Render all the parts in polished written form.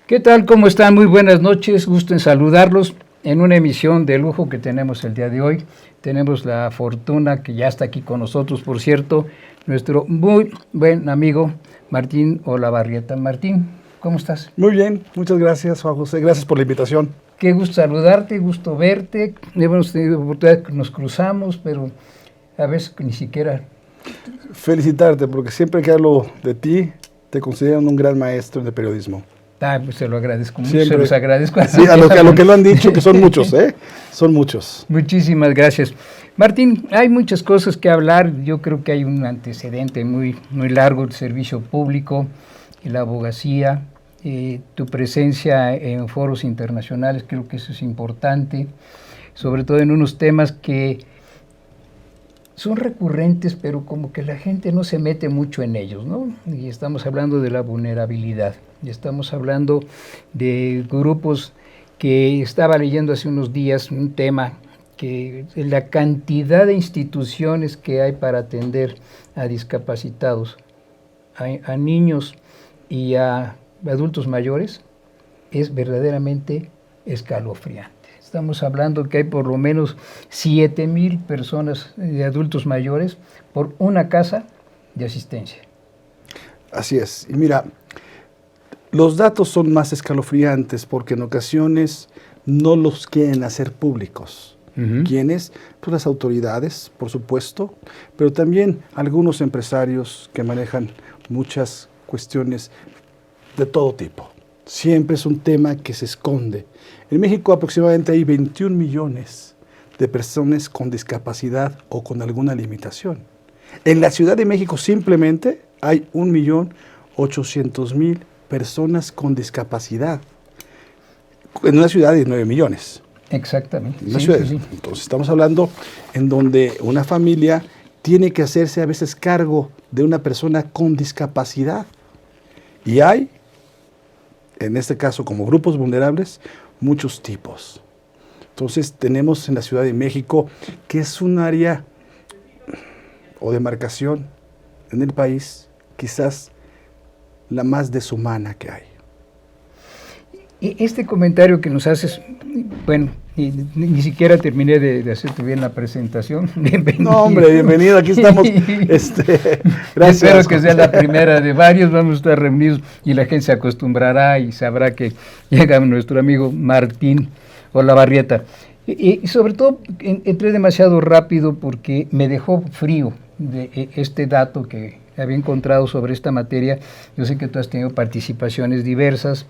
¿Qué tal? ¿Cómo están? Muy buenas noches, gusto en saludarlos en una emisión de lujo que tenemos el día de hoy. Tenemos la fortuna que ya está aquí con nosotros, por cierto, nuestro muy buen amigo Martín Olavarrieta. Martín, ¿cómo estás? Muy bien, muchas gracias, Juan José, gracias por la invitación. Qué gusto saludarte, gusto verte. Hemos tenido oportunidad que nos cruzamos, pero a veces ni siquiera... Felicitarte, porque siempre que hablo de ti, te consideran un gran maestro de periodismo. Pues se lo agradezco mucho, Siempre. se los agradezco. Sí, a lo que lo han dicho, que son muchos, ¿eh? Son muchos. Muchísimas gracias. Martín, hay muchas cosas que hablar. Yo creo que hay un antecedente muy largo del servicio público, la abogacía, tu presencia en foros internacionales, creo que eso es importante, sobre todo en unos temas que son recurrentes, pero como que la gente no se mete mucho en ellos, ¿no? Y estamos hablando de la vulnerabilidad, y estamos hablando de grupos que estaba leyendo hace unos días un tema, que la cantidad de instituciones que hay para atender a discapacitados, a niños y a adultos mayores, es verdaderamente escalofriante. Estamos hablando que hay por lo menos 7,000 personas de adultos mayores por una casa de asistencia. Así es. Y mira, los datos son más escalofriantes porque en ocasiones no los quieren hacer públicos. ¿Quiénes? Pues las autoridades, por supuesto, pero también algunos empresarios que manejan muchas cuestiones de todo tipo. Siempre es un tema que se esconde. En México aproximadamente hay 21 millones de personas con discapacidad o con alguna limitación. En la Ciudad de México simplemente hay 1.800.000 personas con discapacidad. En una ciudad de 9 millones. Exactamente. Sí. Entonces estamos hablando en donde una familia tiene que hacerse a veces cargo de una persona con discapacidad. Y hay, en este caso como grupos vulnerables, muchos tipos. Entonces tenemos en la Ciudad de México, que es un área o demarcación en el país, quizás la más deshumana que hay. Este comentario que nos haces, bueno, ni siquiera terminé de hacerte bien la presentación. Bienvenido. No, hombre, bienvenido, aquí estamos. Gracias. Espero que sea la primera de varios, vamos a estar reunidos y la gente se acostumbrará y sabrá que llega nuestro amigo Martín Olavarrieta. Y sobre todo entré demasiado rápido porque me dejó frío de este dato que había encontrado sobre esta materia. Yo sé que tú has tenido participaciones diversas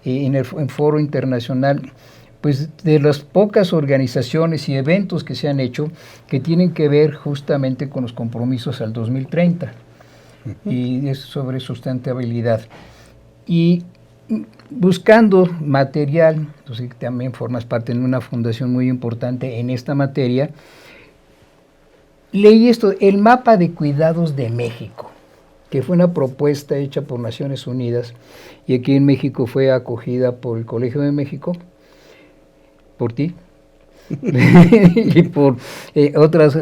en foro internacional, pues de las pocas organizaciones y eventos que se han hecho que tienen que ver justamente con los compromisos al 2030 y es sobre sustentabilidad. Y buscando material, entonces también formas parte de una fundación muy importante en esta materia, leí esto, el mapa de cuidados de México, que fue una propuesta hecha por Naciones Unidas y aquí en México fue acogida por el Colegio de México, por ti, y por otras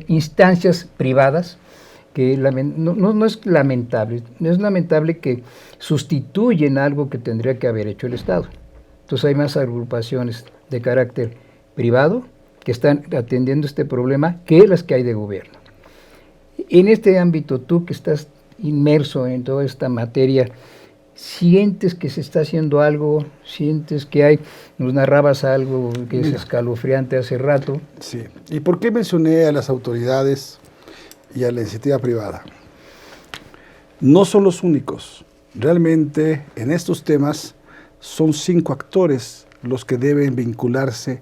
instancias privadas, que no es lamentable, no es lamentable que sustituyen algo que tendría que haber hecho el Estado. Entonces hay más agrupaciones de carácter privado que están atendiendo este problema que las que hay de gobierno. En este ámbito, tú que estás inmerso en toda esta materia, ¿sientes que se está haciendo algo? ¿Sientes que hay? Nos narrabas algo que es escalofriante hace rato. Sí. ¿Y por qué mencioné a las autoridades y a la iniciativa privada? No son los únicos. Realmente en estos temas son 5 actores los que deben vincularse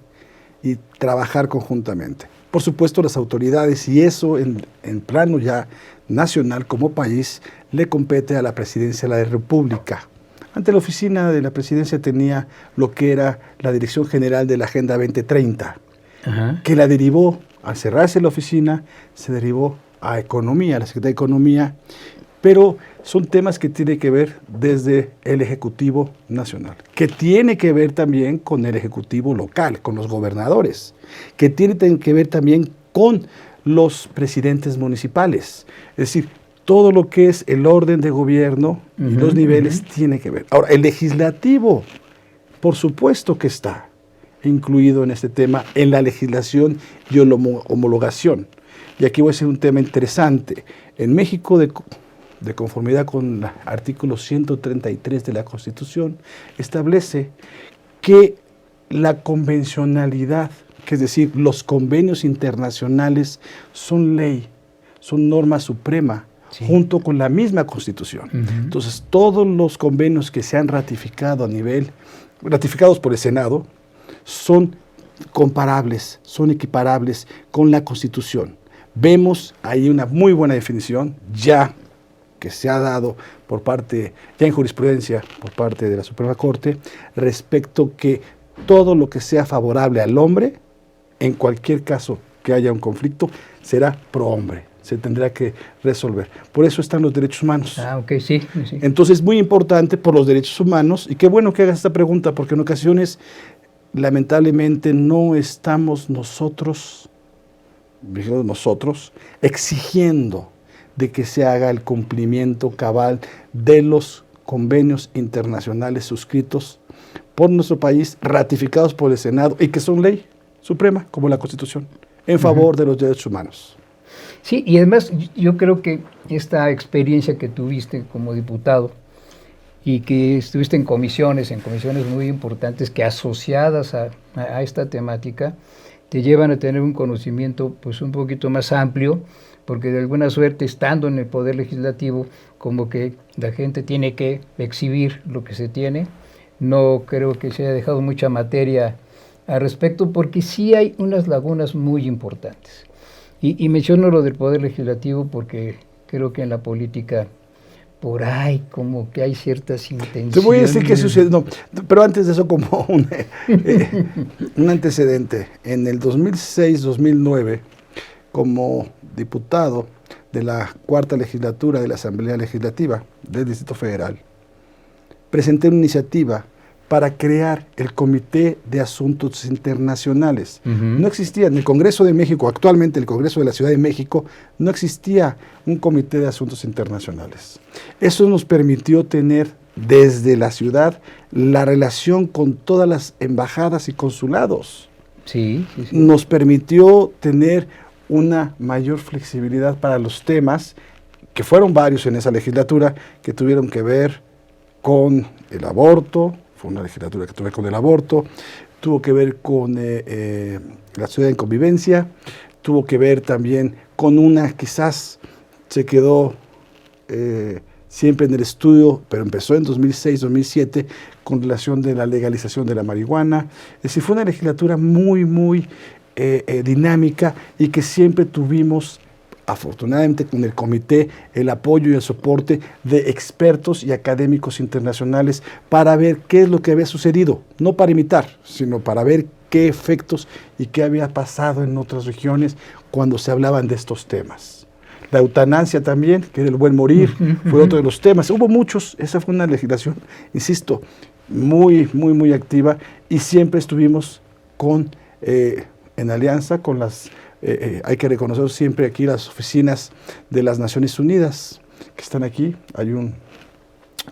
y trabajar conjuntamente. Por supuesto las autoridades, y eso en plano ya nacional como país, le compete a la Presidencia de la República. Ante la oficina de la Presidencia tenía lo que era la Dirección General de la Agenda 2030, que la derivó, al cerrarse la oficina, se derivó a Economía, la Secretaría de Economía, pero son temas que tienen que ver desde el Ejecutivo Nacional, que tiene que ver también con el Ejecutivo local, con los gobernadores, que tiene que ver también con los presidentes municipales. Es decir, todo lo que es el orden de gobierno y los niveles tiene que ver. Ahora, el legislativo, por supuesto que está incluido en este tema, en la legislación y homologación. Y aquí voy a hacer un tema interesante. En México, de conformidad con el artículo 133 de la Constitución, establece que la convencionalidad, que es decir, los convenios internacionales, son ley, son norma suprema, junto con la misma Constitución. Entonces, todos los convenios que se han ratificado ratificados por el Senado, son comparables, son equiparables con la Constitución. Vemos ahí una muy buena definición, ya que se ha dado ya en jurisprudencia, por parte de la Suprema Corte, respecto que todo lo que sea favorable al hombre, en cualquier caso que haya un conflicto, será pro hombre, se tendrá que resolver. Por eso están los derechos humanos. Ok, sí. Entonces, muy importante por los derechos humanos, y qué bueno que hagas esta pregunta, porque en ocasiones, lamentablemente, no estamos nosotros exigiendo de que se haga el cumplimiento cabal de los convenios internacionales suscritos por nuestro país, ratificados por el Senado y que son ley suprema, como la Constitución, en favor de los derechos humanos. Sí, y además yo creo que esta experiencia que tuviste como diputado y que estuviste en comisiones muy importantes que asociadas a esta temática, te llevan a tener un conocimiento pues un poquito más amplio, porque de alguna suerte, estando en el Poder Legislativo, como que la gente tiene que exhibir lo que se tiene. No creo que se haya dejado mucha materia al respecto, porque sí hay unas lagunas muy importantes. Y menciono lo del Poder Legislativo porque creo que en la política por ahí como que hay ciertas intenciones. Te voy a decir qué sucede, no, pero antes de eso como un antecedente. En el 2006-2009, como diputado de la cuarta legislatura de la Asamblea Legislativa del Distrito Federal, presenté una iniciativa para crear el Comité de Asuntos Internacionales. No existía en el Congreso de México, actualmente el Congreso de la Ciudad de México, no existía un Comité de Asuntos Internacionales. Eso nos permitió tener desde la ciudad la relación con todas las embajadas y consulados. Sí. Nos permitió tener una mayor flexibilidad para los temas, que fueron varios en esa legislatura, que tuvieron que ver con el aborto. Fue una legislatura que tuvo que ver con el aborto, tuvo que ver con la ciudad en convivencia, tuvo que ver también con quizás se quedó siempre en el estudio, pero empezó en 2006-2007, con relación de la legalización de la marihuana. Es decir, fue una legislatura muy, muy dinámica, y que siempre tuvimos, afortunadamente con el comité, el apoyo y el soporte de expertos y académicos internacionales para ver qué es lo que había sucedido, no para imitar, sino para ver qué efectos y qué había pasado en otras regiones cuando se hablaban de estos temas. La eutanasia también, que era el buen morir, fue otro de los temas. Hubo muchos, esa fue una legislación, insisto, muy, muy, muy activa, y siempre estuvimos en alianza con hay que reconocer siempre aquí las oficinas de las Naciones Unidas, que están aquí. Hay un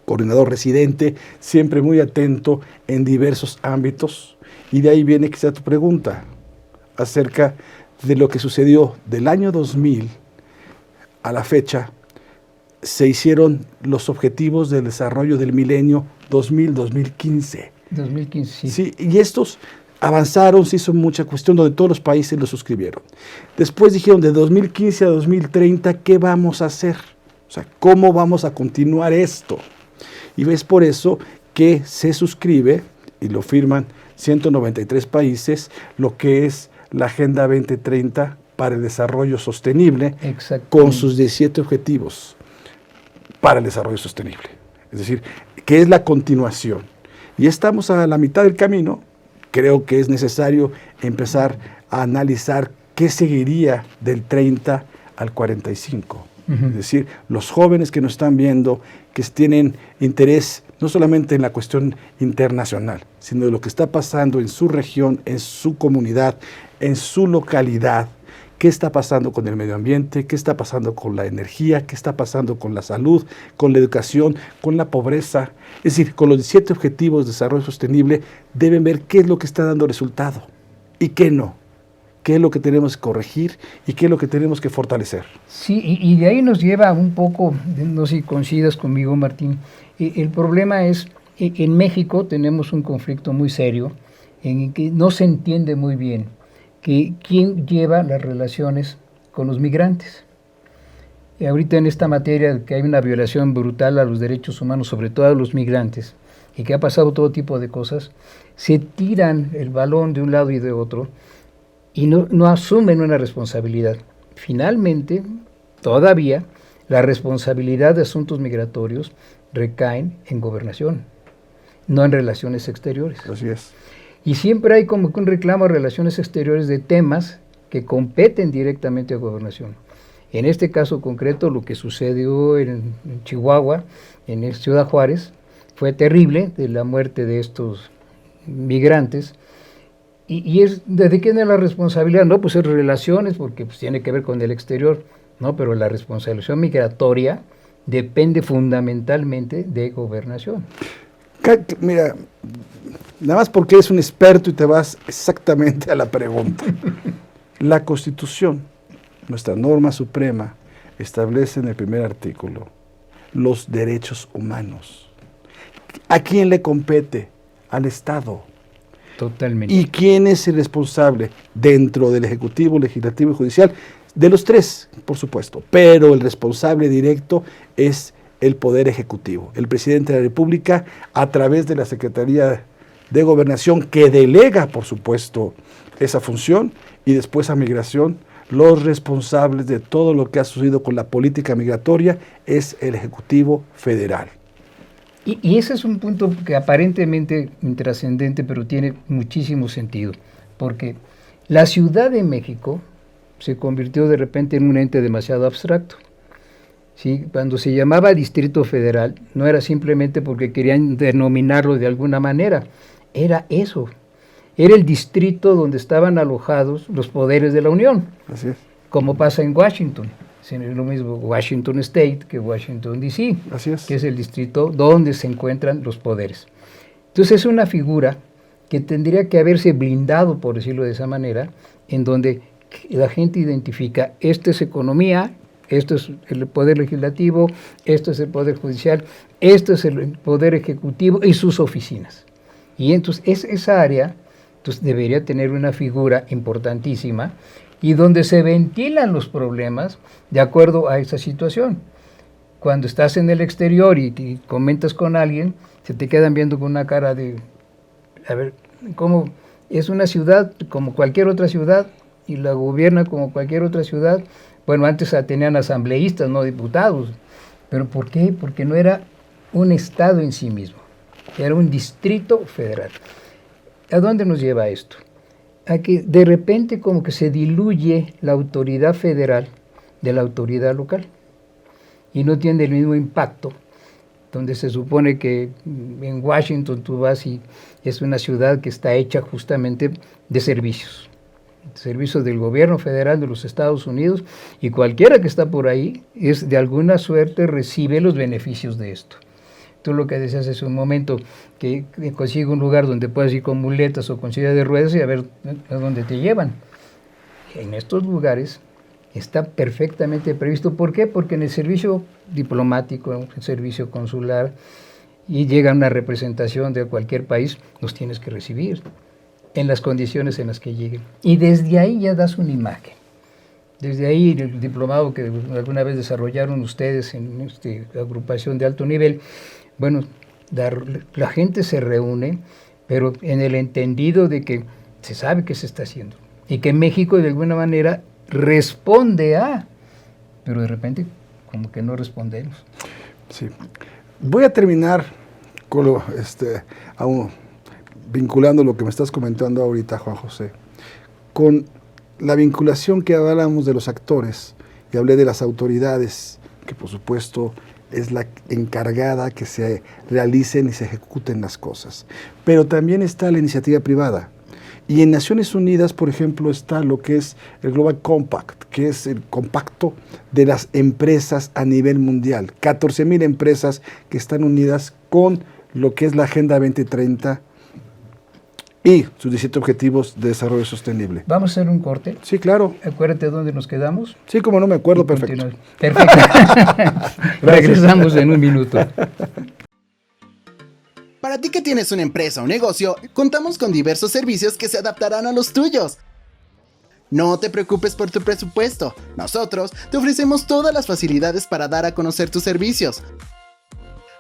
coordinador residente, siempre muy atento en diversos ámbitos, y de ahí viene quizá tu pregunta acerca de lo que sucedió del año 2000 a la fecha. Se hicieron los objetivos del desarrollo del milenio 2000-2015. 2015, sí. Sí, y estos avanzaron, se hizo mucha cuestión donde todos los países lo suscribieron. Después dijeron, de 2015 a 2030, ¿qué vamos a hacer? O sea, ¿cómo vamos a continuar esto? Y es por eso que se suscribe, y lo firman 193 países, lo que es la Agenda 2030 para el Desarrollo Sostenible, con sus 17 objetivos para el desarrollo sostenible. Es decir, que es la continuación. Y estamos a la mitad del camino. Creo que es necesario empezar a analizar qué seguiría del 30 al 45. Es decir, los jóvenes que nos están viendo, que tienen interés no solamente en la cuestión internacional, sino de lo que está pasando en su región, en su comunidad, en su localidad, ¿Qué está pasando con el medio ambiente? ¿Qué está pasando con la energía? ¿Qué está pasando con la salud, con la educación, con la pobreza? Es decir, con los 17 Objetivos de Desarrollo Sostenible deben ver qué es lo que está dando resultado y qué no. Qué es lo que tenemos que corregir y qué es lo que tenemos que fortalecer. Sí, y de ahí nos lleva un poco, no sé si coincidas conmigo, Martín, el problema es, en México tenemos un conflicto muy serio en el que no se entiende muy bien quién lleva las relaciones con los migrantes. Y ahorita en esta materia que hay una violación brutal a los derechos humanos, sobre todo a los migrantes, y que ha pasado todo tipo de cosas, se tiran el balón de un lado y de otro, y no asumen una responsabilidad. Finalmente, todavía, la responsabilidad de asuntos migratorios recaen en gobernación, no en relaciones exteriores. Así es. Y siempre hay como que un reclamo a relaciones exteriores de temas que competen directamente a gobernación. En este caso concreto, lo que sucedió en Chihuahua, en Ciudad Juárez, fue terrible, de la muerte de estos migrantes. Y es, ¿de quién es la responsabilidad? No, pues es relaciones, porque pues, tiene que ver con el exterior, no, pero la responsabilidad migratoria depende fundamentalmente de gobernación. Mira, nada más porque eres un experto y te vas exactamente a la pregunta. La Constitución, nuestra norma suprema, establece en el primer artículo los derechos humanos. ¿A quién le compete? Al Estado. Totalmente. ¿Y quién es el responsable dentro del Ejecutivo, Legislativo y Judicial? De los tres, por supuesto, pero el responsable directo es el Poder Ejecutivo, el Presidente de la República, a través de la Secretaría de Gobernación, que delega, por supuesto, esa función, y después a Migración. Los responsables de todo lo que ha sucedido con la política migratoria es el Ejecutivo Federal. Y ese es un punto que aparentemente intrascendente, pero tiene muchísimo sentido, porque la Ciudad de México se convirtió de repente en un ente demasiado abstracto. ¿Sí? Cuando se llamaba Distrito Federal, no era simplemente porque querían denominarlo de alguna manera, era eso, era el distrito donde estaban alojados los poderes de la Unión, Así es. como pasa en Washington. Es lo mismo Washington State que Washington DC, Así es. que es el distrito donde se encuentran los poderes. Entonces es una figura que tendría que haberse blindado, por decirlo de esa manera, en donde la gente identifica, esto es economía, esto es el poder legislativo, esto es el poder judicial, esto es el poder ejecutivo y sus oficinas. Y entonces esa área debería tener una figura importantísima y donde se ventilan los problemas de acuerdo a esa situación. Cuando estás en el exterior y comentas con alguien, se te quedan viendo con una cara de, a ver, ¿cómo? Es una ciudad como cualquier otra ciudad y la gobierna como cualquier otra ciudad. Bueno, antes tenían asambleístas, no diputados. ¿Pero por qué? Porque no era un estado en sí mismo, era un distrito federal. ¿A dónde nos lleva esto? A que de repente como que se diluye la autoridad federal de la autoridad local y no tiene el mismo impacto, donde se supone que en Washington tú vas y es una ciudad que está hecha justamente de servicios del gobierno federal de los Estados Unidos, y cualquiera que está por ahí es de alguna suerte recibe los beneficios de esto. Tú lo que decías hace un momento, que consigue un lugar donde puedas ir con muletas o con silla de ruedas y a ver a dónde te llevan. En estos lugares está perfectamente previsto. ¿Por qué? Porque en el servicio diplomático, en el servicio consular, y llega una representación de cualquier país, los tienes que recibir en las condiciones en las que lleguen. Y desde ahí ya das una imagen. Desde ahí el diplomado que alguna vez desarrollaron ustedes en esta agrupación de alto nivel, bueno, la gente se reúne, pero en el entendido de que se sabe qué se está haciendo y que México de alguna manera responde a, pero de repente como que no respondemos. Sí. Voy a terminar con lo, vinculando lo que me estás comentando ahorita, Juan José, con la vinculación que hablamos de los actores, y hablé de las autoridades, que por supuesto es la encargada que se realicen y se ejecuten las cosas. Pero también está la iniciativa privada. Y en Naciones Unidas, por ejemplo, está lo que es el Global Compact, que es el compacto de las empresas a nivel mundial. 14,000 empresas que están unidas con lo que es la Agenda 2030 y sus 17 Objetivos de Desarrollo Sostenible. Vamos a hacer un corte. Sí, claro. Acuérdate dónde nos quedamos. Sí, como no me acuerdo, Y perfecto. continúa. Perfecto. Regresamos en un minuto. Para ti que tienes una empresa o negocio, contamos con diversos servicios que se adaptarán a los tuyos. No te preocupes por tu presupuesto. Nosotros te ofrecemos todas las facilidades para dar a conocer tus servicios.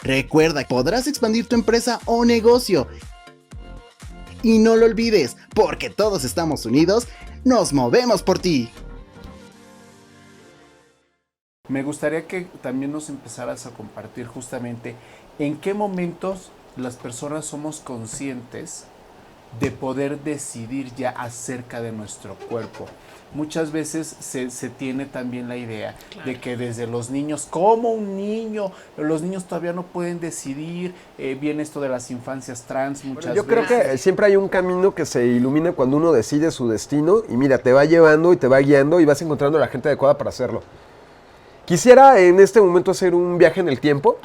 Recuerda, podrás expandir tu empresa o negocio. Y no lo olvides, porque todos estamos unidos, nos movemos por ti. Me gustaría que también nos empezaras a compartir justamente en qué momentos las personas somos conscientes de poder decidir ya acerca de nuestro cuerpo. Muchas veces se tiene también la idea de que desde los niños, como un niño, los niños todavía no pueden decidir, viene esto de las infancias trans muchas Yo veces. creo que siempre hay un camino que se ilumina cuando uno decide su destino y mira, te va llevando y te va guiando y vas encontrando a la gente adecuada para hacerlo. Quisiera en este momento hacer un viaje en el tiempo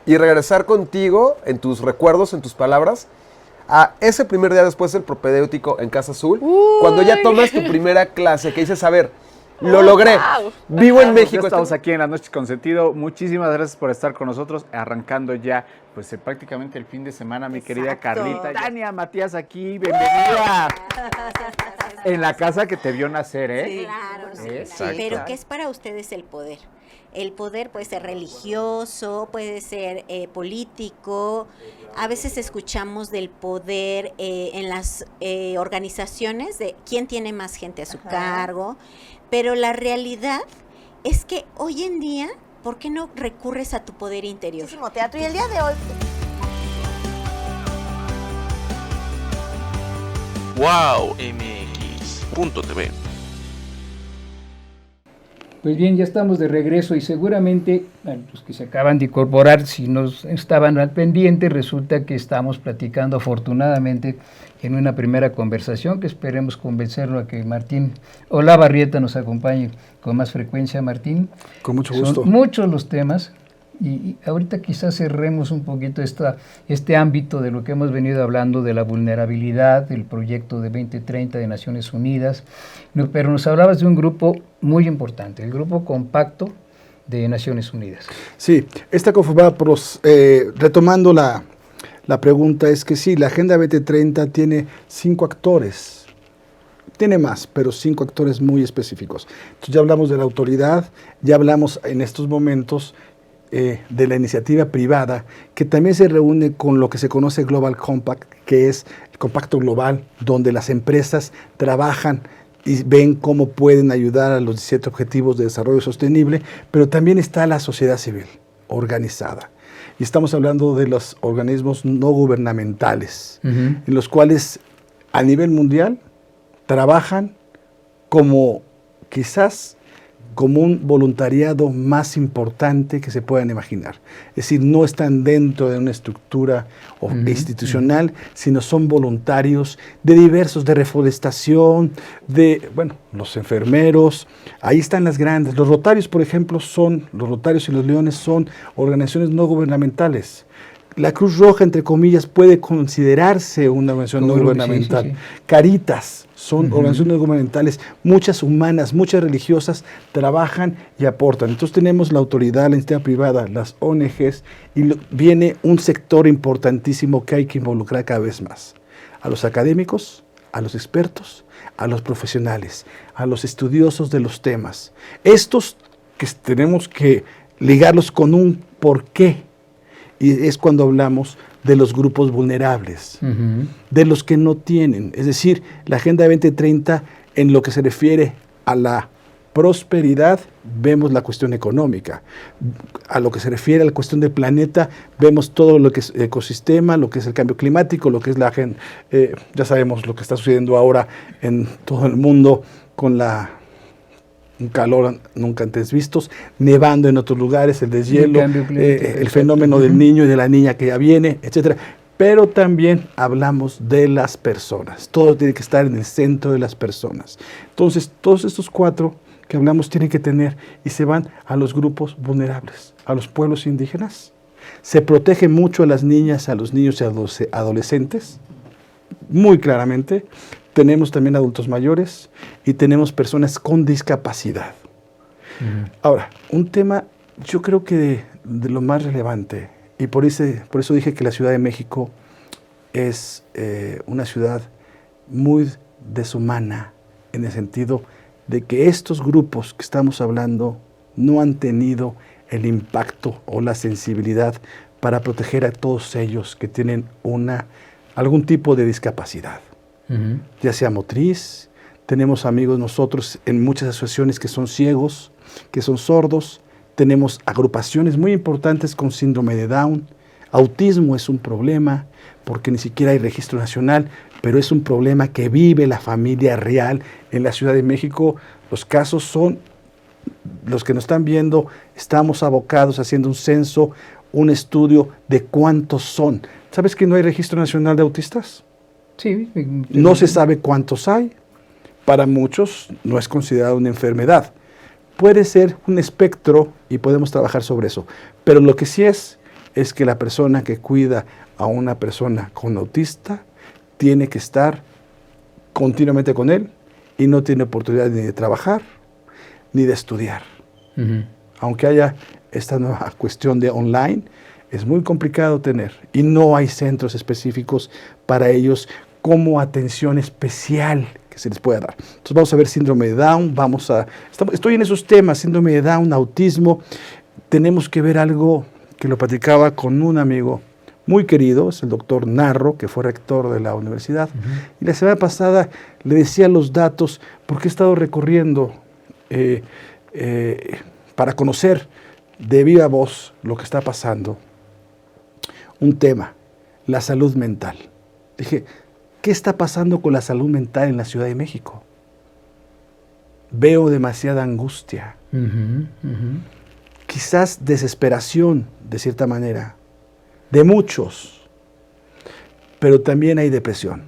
y regresar contigo en tus recuerdos, en tus palabras, a ese primer día después del propedéutico en Casa Azul, cuando ya tomas tu primera clase, que dices, a ver, lo logré, vivo en México. Ya estamos aquí en Las Noches con Sentido. Muchísimas gracias por estar con nosotros, arrancando ya pues prácticamente el fin de semana, mi querida Carlita. Tania, Matías aquí, bienvenida. En la casa que te vio nacer, ¿eh? Sí, claro, sí, Exacto. pero ¿qué es para ustedes el poder? El poder puede ser religioso, puede ser político. A veces escuchamos del poder en las organizaciones, de quién tiene más gente a su cargo, pero la realidad es que hoy en día, ¿por qué no recurres a tu poder interior? Muchísimo teatro y el día de hoy... WowMX.tv. Pues bien, ya estamos de regreso y seguramente los que se acaban de incorporar, si no estaban al pendiente, resulta que estamos platicando afortunadamente en una primera conversación que esperemos convencerlo a que Martín Olavarrieta nos acompañe con más frecuencia. Martín, Con mucho gusto. son muchos los temas y ahorita quizás cerremos un poquito este ámbito de lo que hemos venido hablando de la vulnerabilidad, del proyecto de 2030 de Naciones Unidas, pero nos hablabas de un grupo muy importante, el Grupo Compacto de Naciones Unidas. Sí, esta conformada por, retomando la pregunta, es que sí, la Agenda 2030 tiene 5 actores. Tiene más, pero 5 actores muy específicos. Entonces ya hablamos de la autoridad, ya hablamos en estos momentos de la iniciativa privada, que también se reúne con lo que se conoce Global Compact, que es el compacto global, donde las empresas trabajan y ven cómo pueden ayudar a los 17 Objetivos de Desarrollo Sostenible, pero también está la sociedad civil organizada. Y estamos hablando de los organismos no gubernamentales, en los cuales a nivel mundial trabajan como quizás como un voluntariado más importante que se puedan imaginar. Es decir, no están dentro de una estructura institucional, sino son voluntarios de diversos, de reforestación, de, bueno, los enfermeros, ahí están las grandes. Los Rotarios, por ejemplo, los Rotarios y los Leones son organizaciones no gubernamentales. La Cruz Roja, entre comillas, puede considerarse una organización no gubernamental. Sí. Caritas son organizaciones no gubernamentales, muchas humanas, muchas religiosas, trabajan y aportan. Entonces tenemos la autoridad, la iniciativa privada, las ONGs, y viene un sector importantísimo que hay que involucrar cada vez más. A los académicos, a los expertos, a los profesionales, a los estudiosos de los temas. Estos que tenemos que ligarlos con un porqué. Y es cuando hablamos de los grupos vulnerables, de los que no tienen. Es decir, la Agenda 2030, en lo que se refiere a la prosperidad, vemos la cuestión económica. A lo que se refiere a la cuestión del planeta, vemos todo lo que es ecosistema, lo que es el cambio climático, lo que es la agenda. Ya sabemos lo que está sucediendo ahora en todo el mundo con un calor nunca antes vistos, nevando en otros lugares, el deshielo, el fenómeno del niño y de la niña que ya viene, etcétera. pero también hablamos de las personas. Todo tiene que estar en el centro de las personas. Entonces, todos estos 4 que hablamos tienen que tener y se van a los grupos vulnerables, a los pueblos indígenas. Se protege mucho a las niñas, a los niños y a los adolescentes, muy claramente. Tenemos también adultos mayores y tenemos personas con discapacidad. Ahora, un tema, yo creo que de lo más relevante, y por eso dije que la Ciudad de México es una ciudad muy deshumana, en el sentido de que estos grupos que estamos hablando no han tenido el impacto o la sensibilidad para proteger a todos ellos que tienen algún tipo de discapacidad, ya sea motriz. Tenemos amigos nosotros en muchas asociaciones que son ciegos, que son sordos. Tenemos agrupaciones muy importantes con síndrome de Down. Autismo es un problema porque ni siquiera hay registro nacional, pero es un problema que vive la familia real en la Ciudad de México. Los casos son los que nos están viendo. Estamos abocados haciendo un censo, un estudio de cuántos son. ¿Sabes que no hay registro nacional de autistas? Sí. No se sabe cuántos hay. Para muchos no es considerado una enfermedad. Puede ser un espectro y podemos trabajar sobre eso. Pero lo que sí es que la persona que cuida a una persona con autista tiene que estar continuamente con él y no tiene oportunidad ni de trabajar ni de estudiar. Aunque haya esta nueva cuestión de online, es muy complicado tener y no hay centros específicos para ellos como atención especial que se les pueda dar. Entonces vamos a ver síndrome de Down, estoy en esos temas, síndrome de Down, autismo. Tenemos que ver algo que lo platicaba con un amigo muy querido, es el doctor Narro, que fue rector de la universidad. Y la semana pasada le decía los datos, porque he estado recorriendo para conocer de viva voz lo que está pasando. Un tema, la salud mental. Dije, ¿qué está pasando con la salud mental en la Ciudad de México? Veo demasiada angustia. Quizás desesperación, de cierta manera, de muchos, pero también hay depresión,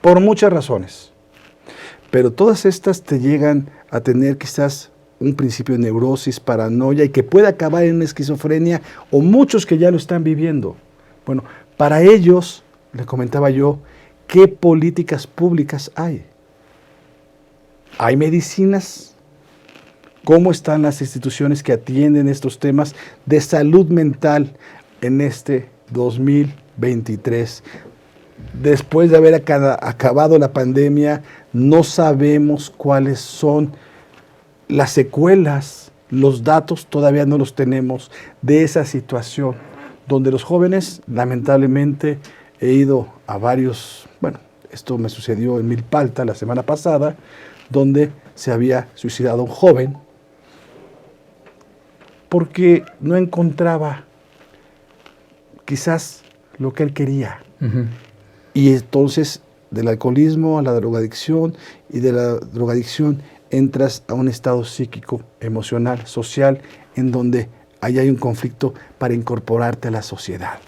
por muchas razones. Pero todas estas te llegan a tener quizás un principio de neurosis, paranoia, y que puede acabar en una esquizofrenia, o muchos que ya lo están viviendo. Bueno, para ellos, les comentaba yo, ¿qué políticas públicas hay? ¿Hay medicinas? ¿Cómo están las instituciones que atienden estos temas de salud mental en este 2023? Después de haber acabado la pandemia, no sabemos cuáles son las secuelas, los datos todavía no los tenemos de esa situación, donde los jóvenes, lamentablemente, he ido a varios, esto me sucedió en Milpalta la semana pasada, donde se había suicidado un joven porque no encontraba quizás lo que él quería. Y entonces del alcoholismo a la drogadicción, y de la drogadicción entras a un estado psíquico, emocional, social, en donde ahí hay un conflicto para incorporarte a la sociedad.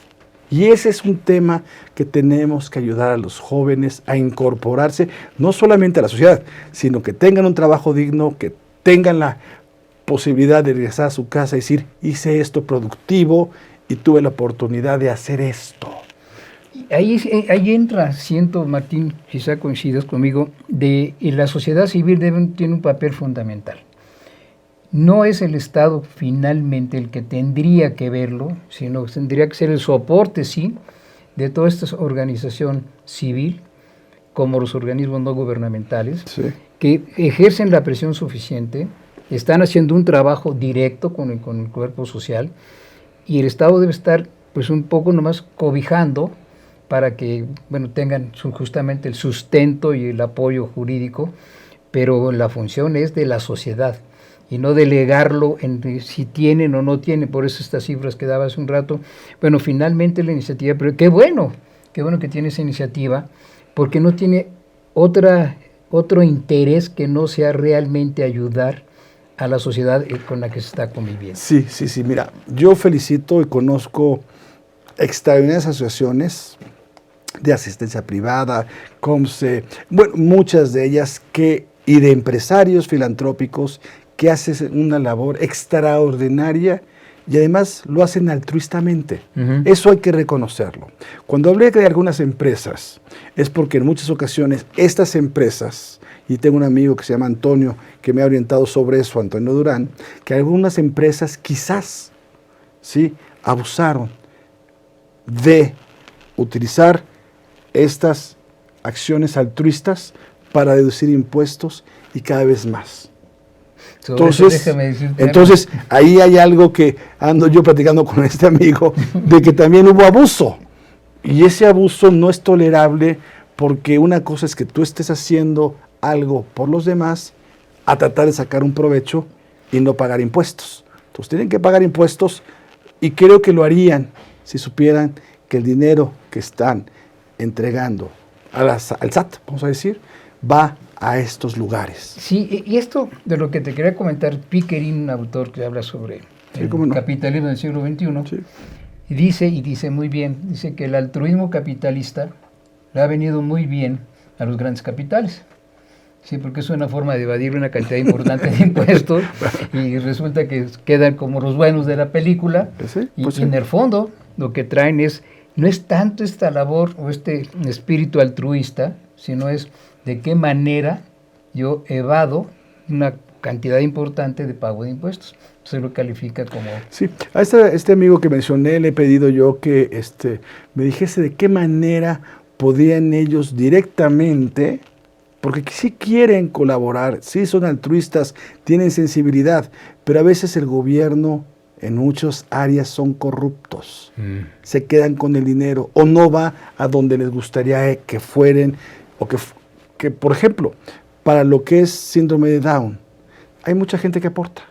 Y ese es un tema que tenemos que ayudar a los jóvenes a incorporarse, no solamente a la sociedad, sino que tengan un trabajo digno, que tengan la posibilidad de regresar a su casa y decir, hice esto productivo y tuve la oportunidad de hacer esto. Ahí entra, siento, Martín, quizá coincidas conmigo, de la sociedad civil tiene un papel fundamental. No es el Estado finalmente el que tendría que verlo, sino que tendría que ser el soporte, sí, de toda esta organización civil, como los organismos no gubernamentales, sí, que ejercen la presión suficiente, están haciendo un trabajo directo con el cuerpo social, y el Estado debe estar pues un poco nomás cobijando para que tengan justamente el sustento y el apoyo jurídico, pero la función es de la sociedad y no delegarlo en si tienen o no tienen. Por eso estas cifras que daba hace un rato, finalmente la iniciativa, pero qué bueno que tiene esa iniciativa, porque no tiene otro interés que no sea realmente ayudar a la sociedad con la que se está conviviendo. Sí, mira, yo felicito y conozco extraordinarias asociaciones de asistencia privada, COMSE, bueno, muchas de ellas y de empresarios filantrópicos que hacen una labor extraordinaria y además lo hacen altruistamente. Eso hay que reconocerlo. Cuando hablé de algunas empresas, es porque en muchas ocasiones estas empresas, y tengo un amigo que se llama Antonio, que me ha orientado sobre eso, Antonio Durán, que algunas empresas quizás, ¿sí?, abusaron de utilizar estas acciones altruistas para deducir impuestos y cada vez más. Entonces, ahí hay algo que ando yo platicando con este amigo, de que también hubo abuso. Y ese abuso no es tolerable, porque una cosa es que tú estés haciendo algo por los demás a tratar de sacar un provecho y no pagar impuestos. Entonces tienen que pagar impuestos, y creo que lo harían si supieran que el dinero que están entregando al SAT, vamos a decir, va a estos lugares. Sí, y esto de lo que te quería comentar, Pickering, un autor que habla sobre el capitalismo del siglo XXI, y dice muy bien, dice que el altruismo capitalista le ha venido muy bien a los grandes capitales. Sí, porque es una forma de evadir una cantidad importante de impuestos y resulta que quedan como los buenos de la película. Y en el fondo lo que traen no es tanto esta labor o este espíritu altruista, sino es de qué manera yo evado una cantidad importante de pago de impuestos. Se lo califica como... Sí, a este amigo que mencioné le he pedido yo que me dijese de qué manera podían ellos directamente, porque sí quieren colaborar, sí son altruistas, tienen sensibilidad, pero a veces el gobierno en muchas áreas son corruptos, se quedan con el dinero o no va a donde les gustaría que fueran, o que por ejemplo, para lo que es síndrome de Down, hay mucha gente que aporta.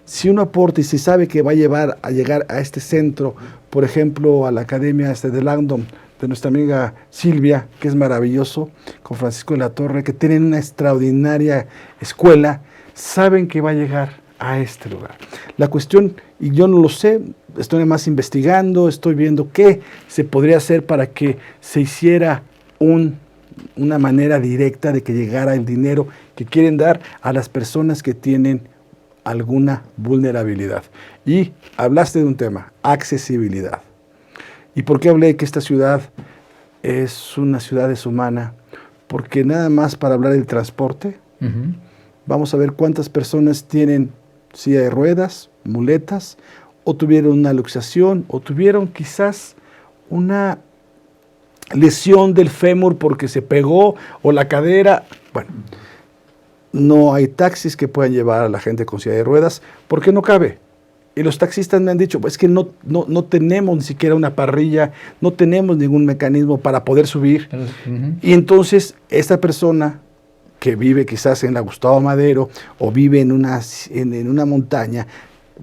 Si uno aporta y si sabe que va a llegar a este centro, por ejemplo, a la academia de Langdon, de nuestra amiga Silvia, que es maravilloso, con Francisco de la Torre, que tienen una extraordinaria escuela, saben que va a llegar a este lugar. La cuestión, y yo no lo sé, estoy además investigando, estoy viendo qué se podría hacer para que se hiciera una manera directa de que llegara el dinero que quieren dar a las personas que tienen alguna vulnerabilidad. Y hablaste de un tema, accesibilidad. ¿Y por qué hablé que esta ciudad es una ciudad deshumana? Porque nada más para hablar del transporte, vamos a ver cuántas personas tienen silla de ruedas, muletas, o tuvieron una luxación, o tuvieron quizás una lesión del fémur porque se pegó, o la cadera. Bueno, no hay taxis que puedan llevar a la gente con silla de ruedas porque no cabe. Y los taxistas me han dicho, pues que no tenemos ni siquiera una parrilla, no tenemos ningún mecanismo para poder subir. Y entonces esta persona que vive quizás en la Gustavo Madero o vive en una montaña,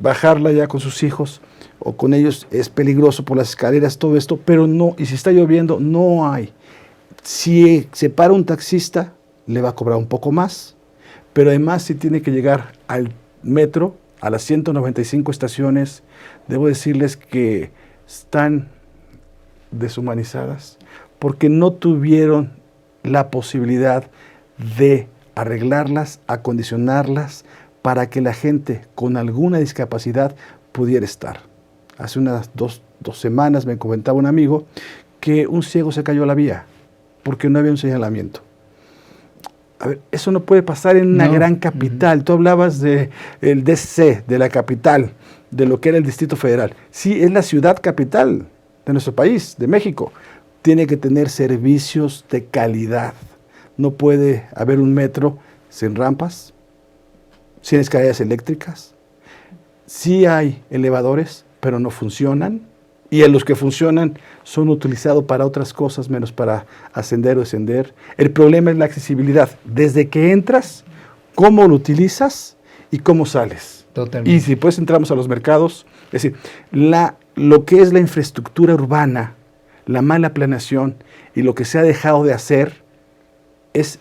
bajarla ya con sus hijos o con ellos es peligroso por las escaleras, todo esto, pero no, y si está lloviendo, no hay. Si se para un taxista, le va a cobrar un poco más, pero además si tiene que llegar al metro, a las 195 estaciones, debo decirles que están deshumanizadas porque no tuvieron la posibilidad de arreglarlas, acondicionarlas para que la gente con alguna discapacidad pudiera estar. Hace unas dos semanas me comentaba un amigo que un ciego se cayó a la vía porque no había un señalamiento. A ver, eso no puede pasar en una gran capital. Tú hablabas del DC, de la capital, de lo que era el Distrito Federal. Sí, es la ciudad capital de nuestro país, de México. Tiene que tener servicios de calidad. No puede haber un metro sin rampas, sin escaleras eléctricas. Sí hay elevadores, pero no funcionan. Y en los que funcionan son utilizados para otras cosas menos para ascender o descender. El problema es la accesibilidad. Desde que entras, cómo lo utilizas y cómo sales. Totalmente. Y si pues entramos a los mercados, es decir, lo que es la infraestructura urbana, la mala planeación y lo que se ha dejado de hacer es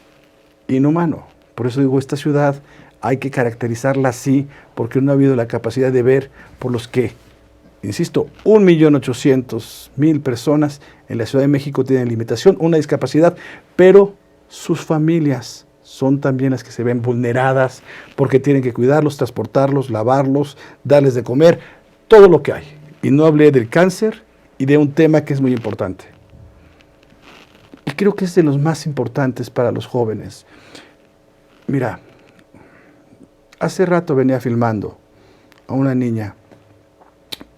inhumano. Por eso digo, esta ciudad hay que caracterizarla así, porque no ha habido la capacidad de ver por los que insisto, 1.800.000 personas en la Ciudad de México tienen limitación, una discapacidad, pero sus familias son también las que se ven vulneradas porque tienen que cuidarlos, transportarlos, lavarlos, darles de comer, todo lo que hay. Y no hablé del cáncer y de un tema que es muy importante. Y creo que es de los más importantes para los jóvenes. Mira, hace rato venía filmando a una niña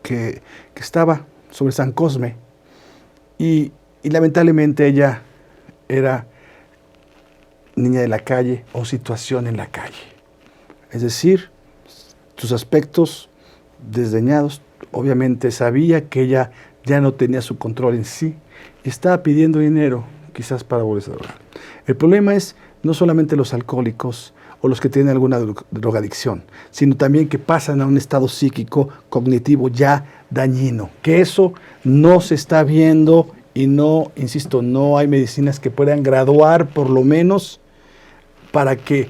que estaba sobre San Cosme y lamentablemente ella era niña de la calle o situación en la calle. Es decir, sus aspectos desdeñados, obviamente sabía que ella ya no tenía su control en sí y estaba pidiendo dinero quizás para volverse a drogar. El problema es no solamente los alcohólicos o los que tienen alguna drogadicción, sino también que pasan a un estado psíquico, cognitivo ya dañino, que eso no se está viendo y no, insisto, no hay medicinas que puedan graduar por lo menos para que,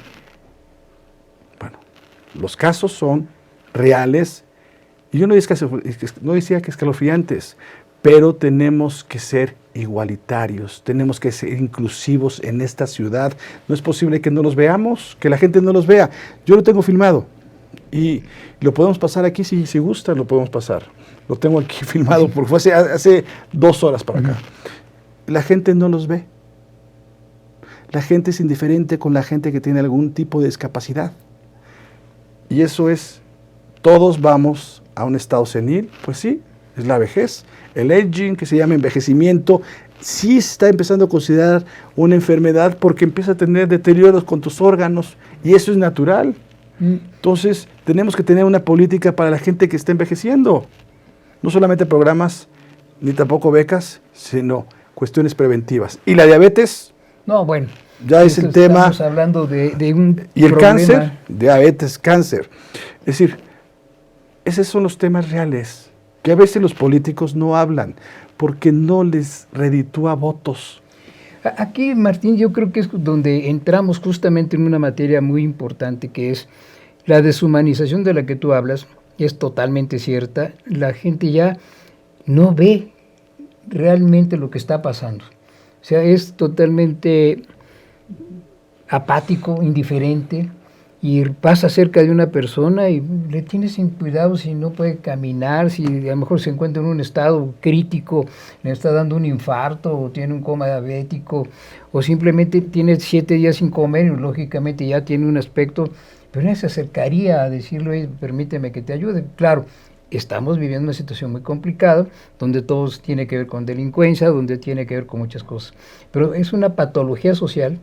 bueno, los casos son reales, y yo no decía que escalofriantes, pero tenemos que ser igualitarios, tenemos que ser inclusivos en esta ciudad. No es posible que no los veamos, que la gente no los vea. Yo lo tengo filmado y lo podemos pasar aquí si gustan, lo podemos pasar. Lo tengo aquí filmado porque fue hace 2 horas para acá. La gente no los ve. La gente es indiferente con la gente que tiene algún tipo de discapacidad. Y eso es, todos vamos a un estado senil, pues sí, es la vejez. El aging, que se llama envejecimiento, sí está empezando a considerar una enfermedad porque empieza a tener deterioros con tus órganos y eso es natural. Entonces, tenemos que tener una política para la gente que está envejeciendo. No solamente programas, ni tampoco becas, sino cuestiones preventivas. Y la diabetes, no, bueno, ya es el tema. Estamos hablando de un y el problema. Cáncer, diabetes, cáncer. Es decir, esos son los temas reales que a veces los políticos no hablan porque no les reditúa votos. Aquí, Martín, yo creo que es donde entramos justamente en una materia muy importante que es la deshumanización de la que tú hablas. Es totalmente cierta. La gente ya no ve realmente lo que está pasando. O sea, es totalmente apático, indiferente, y pasa cerca de una persona y le tiene sin cuidado si no puede caminar, si a lo mejor se encuentra en un estado crítico, le está dando un infarto o tiene un coma diabético o simplemente tiene 7 días sin comer y lógicamente ya tiene un aspecto, pero nadie se acercaría a decirle, permíteme que te ayude. Claro, estamos viviendo una situación muy complicada, donde todo tiene que ver con delincuencia, donde tiene que ver con muchas cosas, pero es una patología social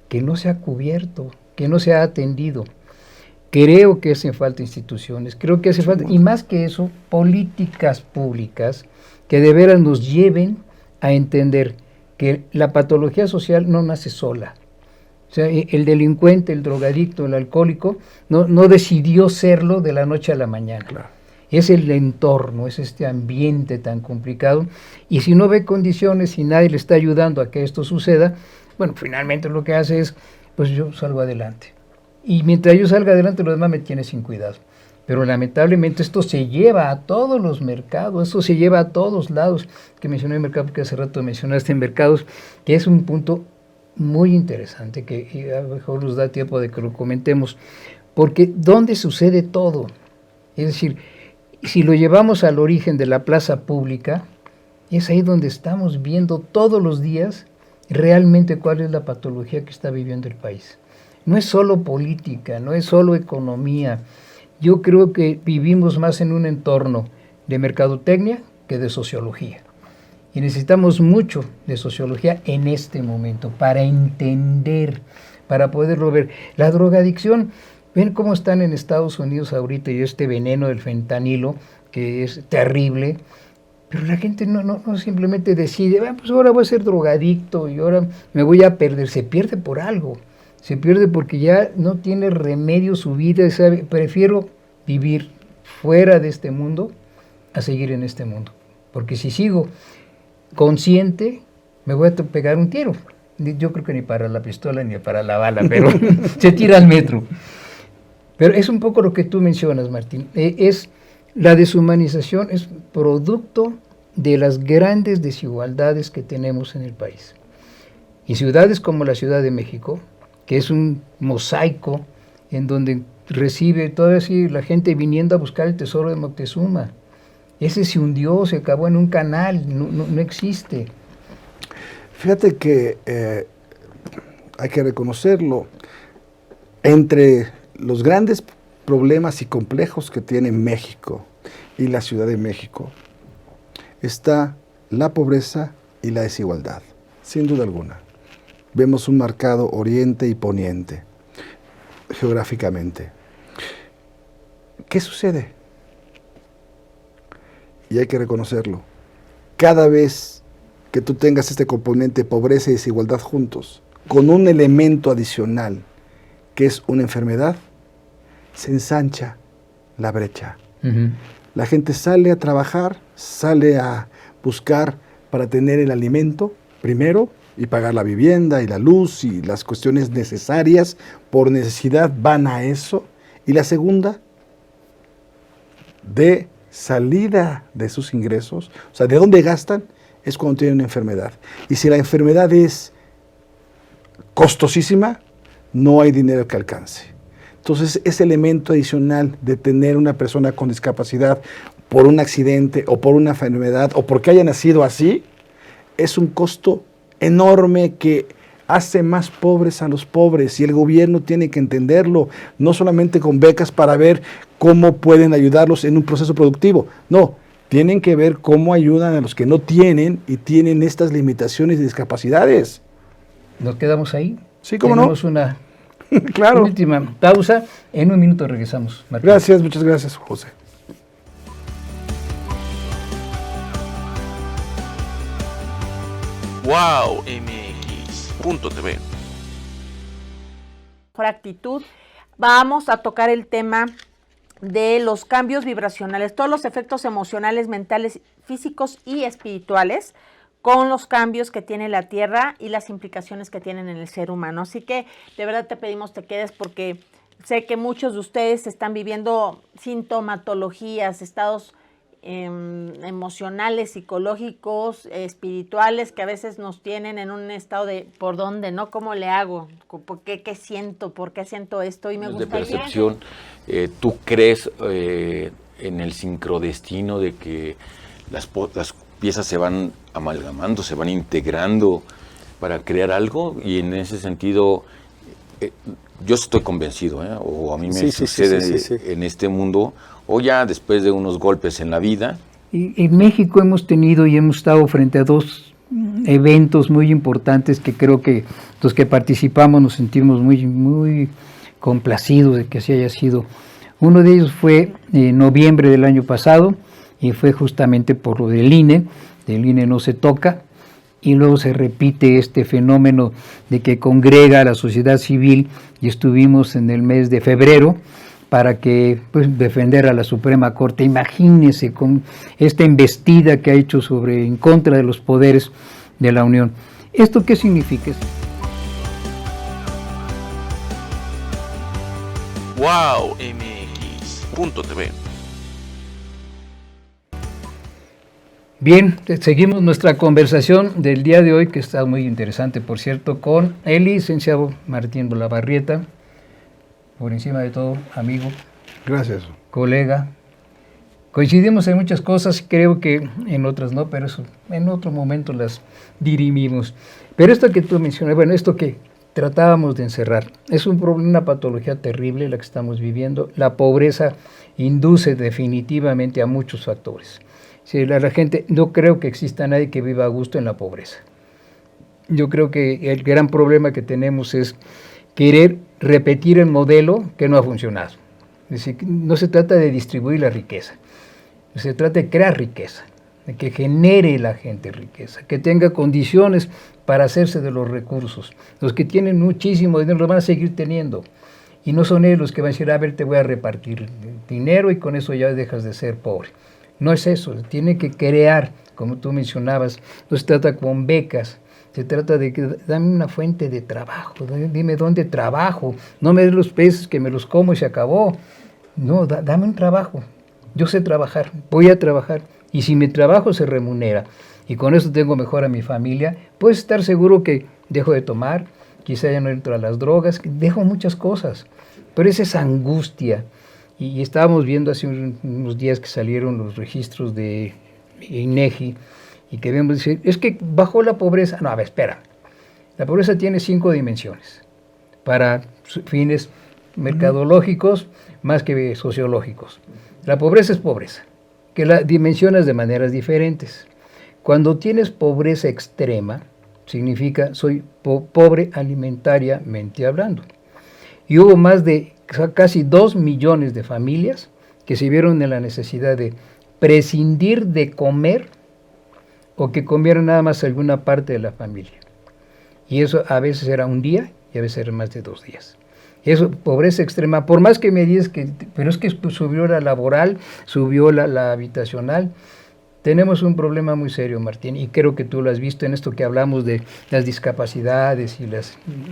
que no se ha cubierto, que no se ha atendido. Creo que hacen falta instituciones, creo que hace falta, y más que eso, políticas públicas que de veras nos lleven a entender que la patología social no nace sola. O sea, el delincuente, el drogadicto, el alcohólico, no decidió serlo de la noche a la mañana. Claro. Es el entorno, es este ambiente tan complicado, y si no ve condiciones, si nadie le está ayudando a que esto suceda, bueno, finalmente lo que hace es, pues yo salgo adelante. Y mientras yo salga adelante, lo demás me tiene sin cuidado. Pero lamentablemente esto se lleva a todos los mercados, esto se lleva a todos lados. Que mencioné el mercado porque hace rato mencionaste en mercados, que es un punto muy interesante, que a lo mejor nos da tiempo de que lo comentemos. Porque ¿dónde sucede todo? Es decir, si lo llevamos al origen de la plaza pública, es ahí donde estamos viendo todos los días realmente cuál es la patología que está viviendo el país. No es solo política, no es solo economía. Yo creo que vivimos más en un entorno de mercadotecnia que de sociología. Y necesitamos mucho de sociología en este momento para entender, para poderlo ver. La drogadicción, ven cómo están en Estados Unidos ahorita y este veneno del fentanilo, que es terrible. Pero la gente no simplemente decide, pues ahora voy a ser drogadicto y ahora me voy a perder. Se pierde por algo. Se pierde porque ya no tiene remedio su vida. ¿Sabe? Prefiero vivir fuera de este mundo a seguir en este mundo. Porque si sigo consciente, me voy a pegar un tiro. Yo creo que ni para la pistola ni para la bala, pero se tira al metro. Pero es un poco lo que tú mencionas, Martín. Es La deshumanización es producto de las grandes desigualdades que tenemos en el país. Y ciudades como la Ciudad de México, que es un mosaico en donde recibe toda así la gente viniendo a buscar el tesoro de Moctezuma. Ese se hundió, se acabó en un canal, no existe. Fíjate que hay que reconocerlo. Entre los grandes problemas y complejos que tiene México y la Ciudad de México está la pobreza y la desigualdad, sin duda alguna. Vemos un marcado oriente y poniente, geográficamente. ¿Qué sucede? Y hay que reconocerlo. Cada vez que tú tengas este componente pobreza y desigualdad juntos, con un elemento adicional, que es una enfermedad, se ensancha la brecha. Uh-huh. La gente sale a trabajar, sale a buscar para tener el alimento, primero, y pagar la vivienda y la luz y las cuestiones necesarias, por necesidad van a eso. Y la segunda, de salida de sus ingresos, o sea, de dónde gastan, es cuando tienen una enfermedad. Y si la enfermedad es costosísima, no hay dinero que alcance. Entonces, ese elemento adicional de tener una persona con discapacidad por un accidente o por una enfermedad o porque haya nacido así, es un costo enorme que hace más pobres a los pobres, y el gobierno tiene que entenderlo, no solamente con becas para ver cómo pueden ayudarlos en un proceso productivo, no, tienen que ver cómo ayudan a los que no tienen y tienen estas limitaciones y discapacidades. ¿Nos quedamos ahí? Sí, ¿cómo Tenemos no? una Claro. última pausa. En un minuto regresamos, Martín. Gracias, muchas gracias, José. WowMX.tv. Por actitud, vamos a tocar el tema de los cambios vibracionales, todos los efectos emocionales, mentales, físicos y espirituales con los cambios que tiene la Tierra y las implicaciones que tienen en el ser humano. Así que de verdad te pedimos te quedes, porque sé que muchos de ustedes están viviendo sintomatologías, estados emocionales, psicológicos, espirituales, que a veces nos tienen en un estado de ¿por dónde? ¿No? ¿Cómo le hago? ¿Por qué? ¿Qué siento? ¿Por qué siento esto? Y me gustaría... De percepción, ¿tú crees en el sincrodestino de que las piezas se van amalgamando, se van integrando para crear algo? Y en ese sentido, yo estoy convencido, o a mí me sucede en este mundo, o ya después de unos golpes en la vida. Y en México hemos tenido y hemos estado frente a dos eventos muy importantes que creo que los que participamos nos sentimos muy complacidos de que así haya sido. Uno de ellos fue en noviembre del año pasado, y fue justamente por lo del INE no se toca, y luego se repite este fenómeno de que congrega a la sociedad civil, y estuvimos en el mes de febrero para que defender a la Suprema Corte. Imagínense con esta embestida que ha hecho en contra de los poderes de la Unión. ¿Esto qué significa? WowMX.tv. Bien, seguimos nuestra conversación del día de hoy, que está muy interesante, por cierto, con el licenciado Martín Olavarrieta, por encima de todo, amigo. Gracias. Colega. Coincidimos en muchas cosas, creo que en otras no, pero eso en otro momento las dirimimos. Pero esto que tú mencionas, bueno, esto que tratábamos de encerrar, es un problema, una patología terrible la que estamos viviendo. La pobreza induce definitivamente a muchos factores. Si la gente, no creo que exista nadie que viva a gusto en la pobreza. Yo creo que el gran problema que tenemos es querer repetir el modelo que no ha funcionado. Es decir, no se trata de distribuir la riqueza, se trata de crear riqueza, de que genere la gente riqueza, que tenga condiciones para hacerse de los recursos. Los que tienen muchísimo dinero lo van a seguir teniendo, y no son ellos los que van a decir, a ver, te voy a repartir dinero y con eso ya dejas de ser pobre. No es eso, tiene que crear, como tú mencionabas, no se trata con becas, se trata de que dame una fuente de trabajo, dime dónde trabajo, no me des los peces que me los como y se acabó. No, dame un trabajo. yo sé trabajar, voy a trabajar, y si mi trabajo se remunera, y con eso tengo mejor a mi familia, puedes estar seguro que dejo de tomar, quizá ya no entro a las drogas, que dejo muchas cosas, pero es esa angustia. Y estábamos viendo hace unos días que salieron los registros de INEGI, y que vemos, decir, es que bajó la pobreza. No, a ver, espera. La pobreza tiene 5 dimensiones, para fines mercadológicos más que sociológicos. La pobreza es pobreza, que la dimensionas de maneras diferentes. Cuando tienes pobreza extrema, significa soy pobre alimentariamente hablando. Y hubo más de casi 2 millones de familias que se vieron en la necesidad de prescindir de comer o que comieran nada más alguna parte de la familia. Y eso a veces era un día y a veces era más de 2 días. Eso, pobreza extrema, por más que me digas que, pero es que subió la laboral, subió la habitacional. Tenemos un problema muy serio, Martín, y creo que tú lo has visto en esto que hablamos de las discapacidades y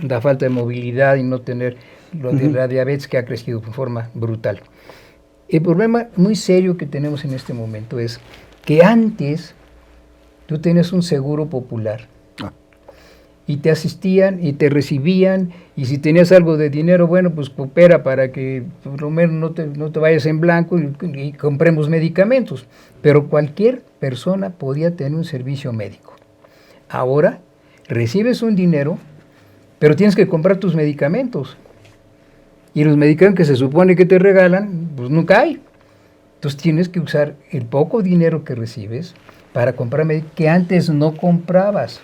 la falta de movilidad y no tener lo de la diabetes, que ha crecido de forma brutal. El problema muy serio que tenemos en este momento es que antes tú tenías un seguro popular y te asistían y te recibían, y si tenías algo de dinero, bueno, pues coopera para que por lo menos no te vayas en blanco y compremos medicamentos. Pero cualquier persona podía tener un servicio médico. Ahora recibes un dinero, pero tienes que comprar tus medicamentos. Y los medicamentos que se supone que te regalan, pues nunca hay. Entonces tienes que usar el poco dinero que recibes para comprar medicamentos que antes no comprabas.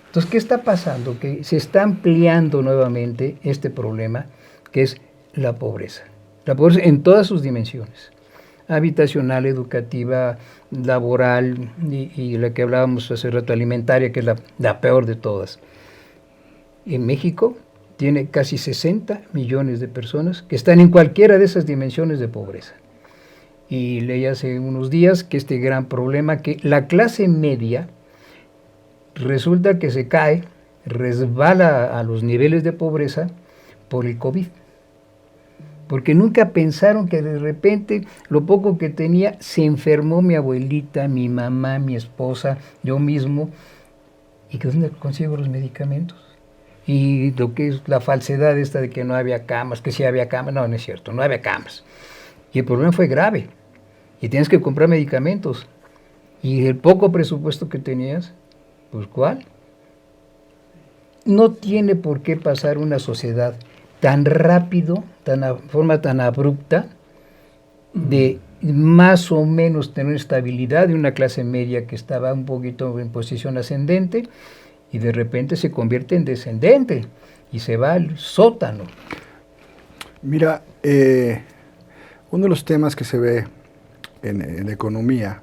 Entonces, ¿qué está pasando? Que se está ampliando nuevamente este problema, que es la pobreza. La pobreza en todas sus dimensiones. Habitacional, educativa, laboral y la que hablábamos hace rato, alimentaria, que es la peor de todas. En México tiene casi 60 millones de personas que están en cualquiera de esas dimensiones de pobreza. Y leí hace unos días que este gran problema, que la clase media resulta que se cae, resbala a los niveles de pobreza por el COVID. Porque nunca pensaron que de repente lo poco que tenía, se enfermó mi abuelita, mi mamá, mi esposa, yo mismo. ¿Y que dónde consigo los medicamentos? Y lo que es la falsedad esta de que no había camas, que sí había camas, no es cierto, no había camas. Y el problema fue grave. Y tienes que comprar medicamentos. Y el poco presupuesto que tenías, pues ¿cuál? No tiene por qué pasar una sociedad tan rápido, forma tan abrupta, de más o menos tener estabilidad de una clase media que estaba un poquito en posición ascendente, y de repente se convierte en descendente y se va al sótano. Mira, uno de los temas que se ve en la economía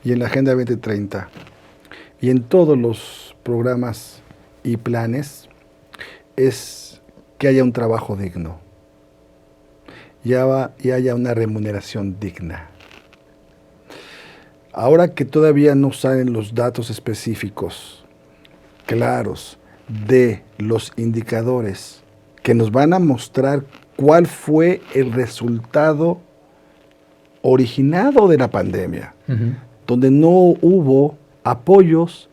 y en la Agenda 2030 y en todos los programas y planes es que haya un trabajo digno y haya una remuneración digna. Ahora que todavía no salen los datos específicos, claros, de los indicadores que nos van a mostrar cuál fue el resultado originado de la pandemia, donde no hubo apoyos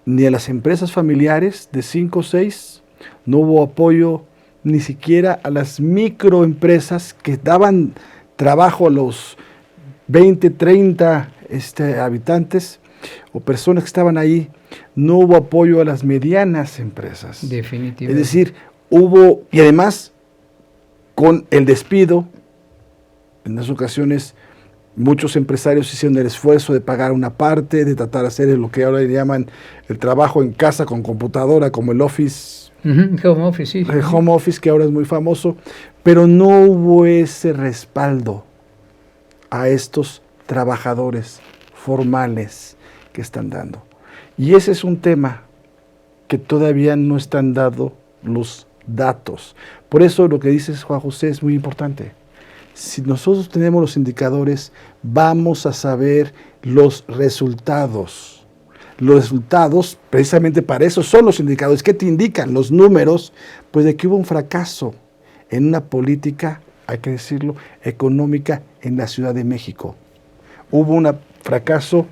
ni a las empresas familiares de 5 o 6, no hubo apoyo ni siquiera a las microempresas que daban trabajo a los 20, 30 habitantes o personas que estaban ahí. No hubo apoyo a las medianas empresas. Definitivamente. Es decir, hubo, y además, con el despido, en las ocasiones, muchos empresarios hicieron el esfuerzo de pagar una parte, de tratar de hacer lo que ahora le llaman el trabajo en casa con computadora, como el office. Home office, sí. El home office, que ahora es muy famoso, pero no hubo ese respaldo a estos trabajadores formales que están dando. Y ese es un tema que todavía no están dando los datos. Por eso lo que dices, Juan José, es muy importante. Si nosotros tenemos los indicadores, vamos a saber los resultados. Los resultados, precisamente para eso son los indicadores. ¿Qué te indican? Los números, pues de que hubo un fracaso en una política hay que decirlo, económica en la Ciudad de México. Hubo un fracaso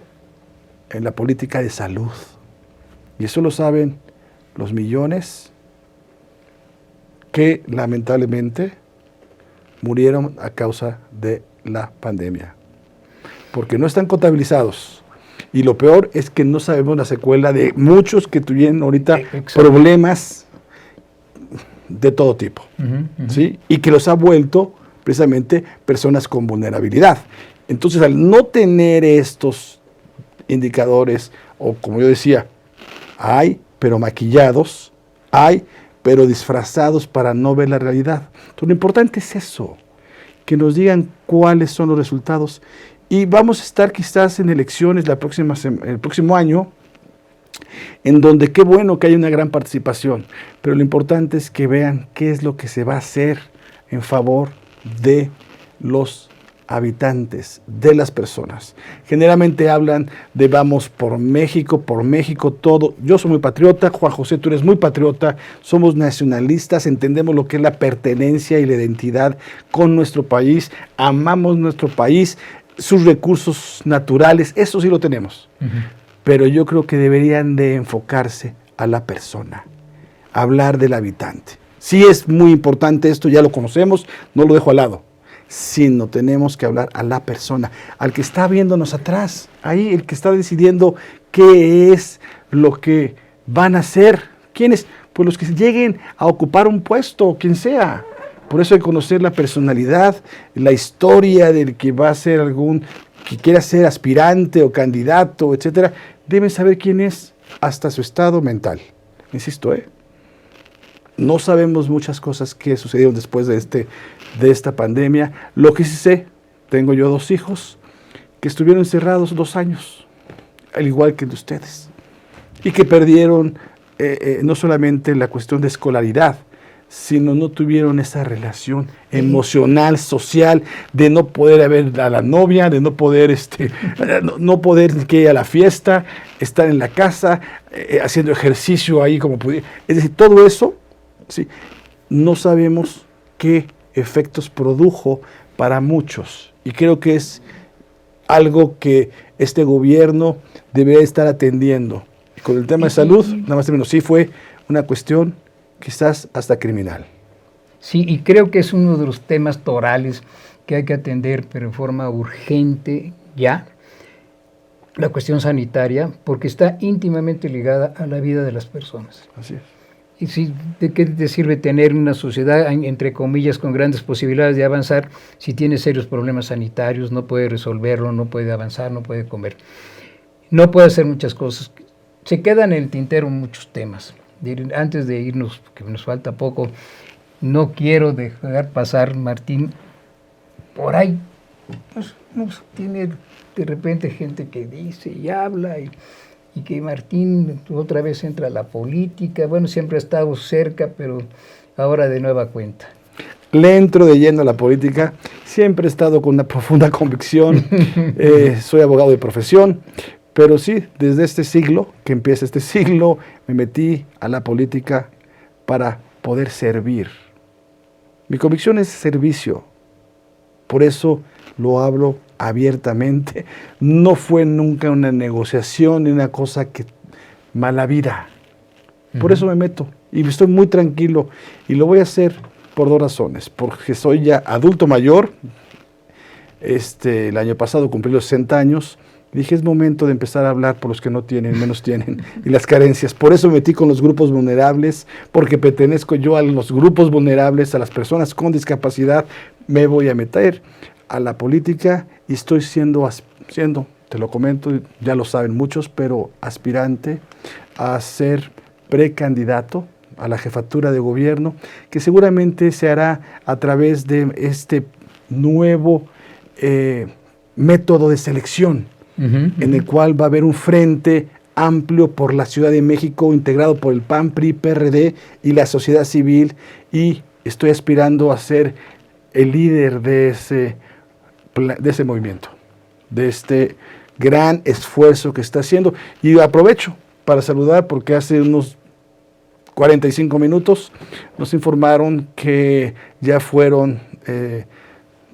en la política de salud. Y eso lo saben los millones que lamentablemente murieron a causa de la pandemia. Porque no están contabilizados. Y lo peor es que no sabemos la secuela de muchos que tuvieron ahorita problemas de todo tipo. ¿Sí? Y que los ha vuelto precisamente personas con vulnerabilidad. Entonces, al no tener estos indicadores, o como yo decía, hay, pero maquillados, hay, pero disfrazados para no ver la realidad. Entonces, lo importante es eso, que nos digan cuáles son los resultados. Y vamos a estar quizás en elecciones el próximo año, en donde qué bueno que hay una gran participación, pero lo importante es que vean qué es lo que se va a hacer en favor de los habitantes, de las personas. Generalmente hablan de vamos por México todo. Yo soy muy patriota, Juan José, tú eres muy patriota, somos nacionalistas, entendemos lo que es la pertenencia y la identidad con nuestro país, amamos nuestro país, sus recursos naturales, eso sí lo tenemos. Pero yo creo que deberían de enfocarse a la persona, hablar del habitante. Sí es muy importante esto, ya lo conocemos, no lo dejo al lado, sino tenemos que hablar a la persona, al que está viéndonos atrás, ahí el que está decidiendo qué es lo que van a hacer. ¿Quiénes? Pues los que lleguen a ocupar un puesto, quien sea. Por eso hay que conocer la personalidad, la historia del que va a ser que quiera ser aspirante o candidato, etcétera. Deben saber quién es, hasta su estado mental. Insisto, no sabemos muchas cosas que sucedieron después de esta pandemia. Lo que sí sé, tengo yo 2 hijos que estuvieron encerrados 2 años, al igual que de ustedes, y que perdieron no solamente la cuestión de escolaridad, sino no tuvieron esa relación emocional, social, de no poder ver a la novia, de no poder no poder que ir a la fiesta, estar en la casa, haciendo ejercicio ahí como pudiera. Es decir, todo eso, ¿sí? No sabemos qué efectos produjo para muchos. Y creo que es algo que este gobierno debería estar atendiendo. Y con el tema de salud, nada más o menos, sí fue una cuestión quizás hasta criminal. Sí, y creo que es uno de los temas torales que hay que atender, pero en forma urgente ya, la cuestión sanitaria, porque está íntimamente ligada a la vida de las personas. Así es. Y si, ¿de qué te sirve tener una sociedad, entre comillas, con grandes posibilidades de avanzar, si tiene serios problemas sanitarios, no puede resolverlo, no puede avanzar, no puede comer, no puede hacer muchas cosas? Se quedan en el tintero muchos temas. Antes de irnos, que nos falta poco, no quiero dejar pasar, Martín, por ahí, pues, tiene de repente gente que dice y habla, y que Martín otra vez entra a la política. Bueno, siempre ha estado cerca, pero ahora de nueva cuenta. Le entro de lleno a la política, siempre he estado con una profunda convicción, soy abogado de profesión, pero sí, desde este siglo, que empieza este siglo, me metí a la política para poder servir. Mi convicción es servicio, por eso lo hablo abiertamente. No fue nunca una negociación ni una cosa que mala vida. Por eso me meto y estoy muy tranquilo y lo voy a hacer por 2 razones. Porque soy ya adulto mayor, el año pasado cumplí los 60 años. Dije, es momento de empezar a hablar por los que no tienen, menos tienen, y las carencias. Por eso me metí con los grupos vulnerables, porque pertenezco yo a los grupos vulnerables, a las personas con discapacidad. Me voy a meter a la política y estoy siendo, te lo comento, ya lo saben muchos, pero aspirante a ser precandidato a la jefatura de gobierno, que seguramente se hará a través de este nuevo método de selección, en el cual va a haber un frente amplio por la Ciudad de México, integrado por el PAN, PRI, PRD y la sociedad civil, y estoy aspirando a ser el líder de ese movimiento, de este gran esfuerzo que está haciendo. Y aprovecho para saludar, porque hace unos 45 minutos nos informaron que ya fueron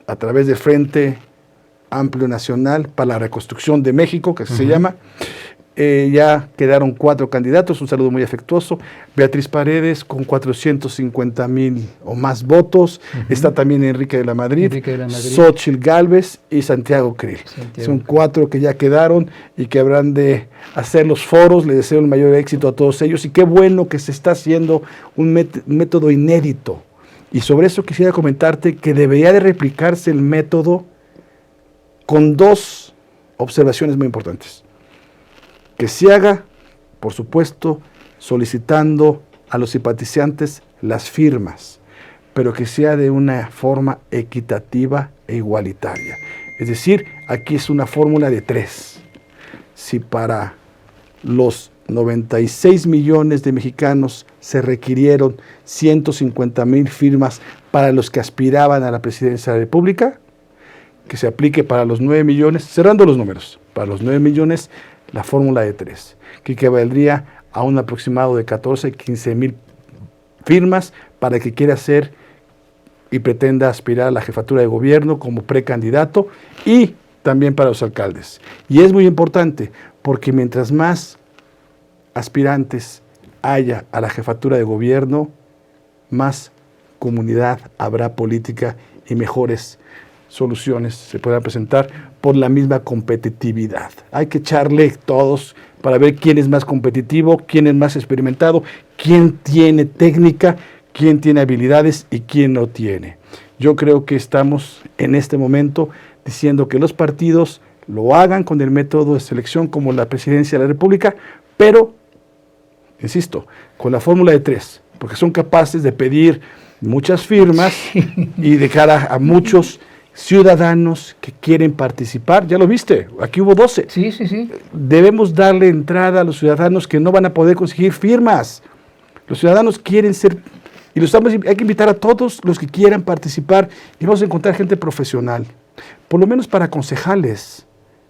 a través del Frente Amplio Nacional para la Reconstrucción de México, que así se llama. Ya quedaron 4 candidatos, un saludo muy afectuoso. Beatriz Paredes con 450,000 o más votos. Está también Enrique de la Madrid, Xóchitl Gálvez y Santiago Krill. Son 4 que ya quedaron y que habrán de hacer los foros. Le deseo el mayor éxito a todos ellos y qué bueno que se está haciendo un método inédito. Y sobre eso quisiera comentarte que debería de replicarse el método con 2 observaciones muy importantes. Que se haga, por supuesto, solicitando a los simpatizantes las firmas, pero que sea de una forma equitativa e igualitaria. Es decir, aquí es una fórmula de 3. Si para los 96 millones de mexicanos se requirieron 150,000 firmas para los que aspiraban a la presidencia de la República, que se aplique para los 9 millones, cerrando los números, para los 9 millones, la fórmula de 3, que equivaldría a un aproximado de 14,000-15,000 firmas para el que quiera ser y pretenda aspirar a la jefatura de gobierno como precandidato y también para los alcaldes. Y es muy importante porque mientras más aspirantes haya a la jefatura de gobierno, más comunidad habrá política y mejores soluciones se puedan presentar por la misma competitividad. Hay que echarle todos para ver quién es más competitivo, quién es más experimentado, quién tiene técnica, quién tiene habilidades y quién no tiene. Yo creo que estamos en este momento diciendo que los partidos lo hagan con el método de selección como la presidencia de la República, pero, insisto, con la fórmula de 3, porque son capaces de pedir muchas firmas y dejar a muchos ciudadanos que quieren participar. Ya lo viste, aquí hubo 12. Sí. Debemos darle entrada a los ciudadanos que no van a poder conseguir firmas. Los ciudadanos quieren ser, y hay que invitar a todos los que quieran participar, y vamos a encontrar gente profesional, por lo menos para concejales.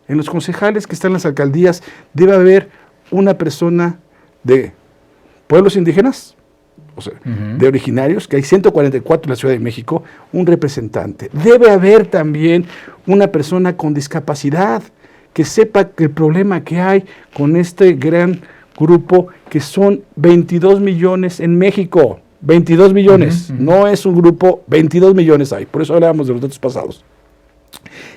En los concejales que están en las alcaldías debe haber una persona de pueblos indígenas, o sea, de originarios, que hay 144 en la Ciudad de México, un representante. Debe haber también una persona con discapacidad que sepa el problema que hay con este gran grupo, que son 22 millones en México. 22 millones, no es un grupo, 22 millones hay, por eso hablábamos de los datos pasados.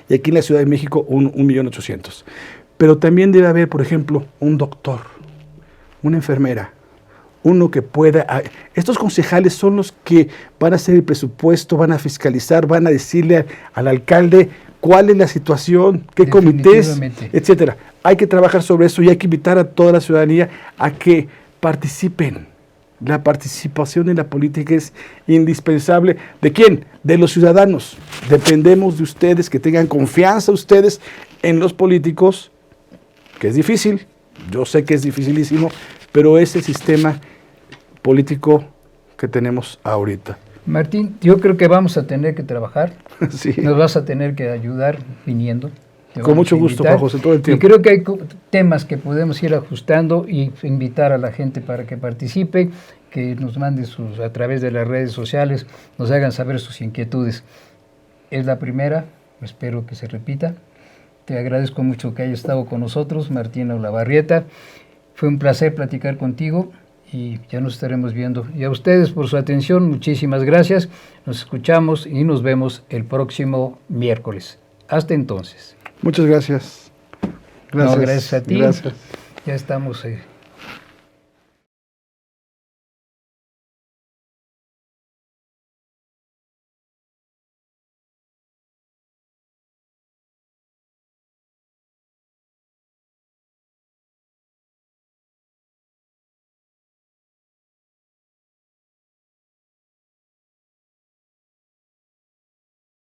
Y aquí en la Ciudad de México, 1,800,000. Pero también debe haber, por ejemplo, un doctor, una enfermera, uno que pueda. Estos concejales son los que van a hacer el presupuesto, van a fiscalizar, van a decirle al alcalde cuál es la situación, qué comités, etcétera. Hay que trabajar sobre eso y hay que invitar a toda la ciudadanía a que participen. La participación en la política es indispensable. ¿De quién? De los ciudadanos. Dependemos de ustedes, que tengan confianza ustedes en los políticos, que es difícil, yo sé que es dificilísimo, pero es el sistema político que tenemos ahorita. Martín, yo creo que vamos a tener que trabajar. Sí. Nos vas a tener que ayudar viniendo. Con mucho gusto, Juan José, todo el tiempo. Y creo que hay temas que podemos ir ajustando y invitar a la gente para que participe, que nos mande a través de las redes sociales, nos hagan saber sus inquietudes. Es la primera, espero que se repita. Te agradezco mucho que hayas estado con nosotros, Martín Olavarrieta. Fue un placer platicar contigo y ya nos estaremos viendo. Y a ustedes por su atención, muchísimas gracias. Nos escuchamos y nos vemos el próximo miércoles. Hasta entonces. Muchas gracias. Gracias a ti. Gracias. Ya estamos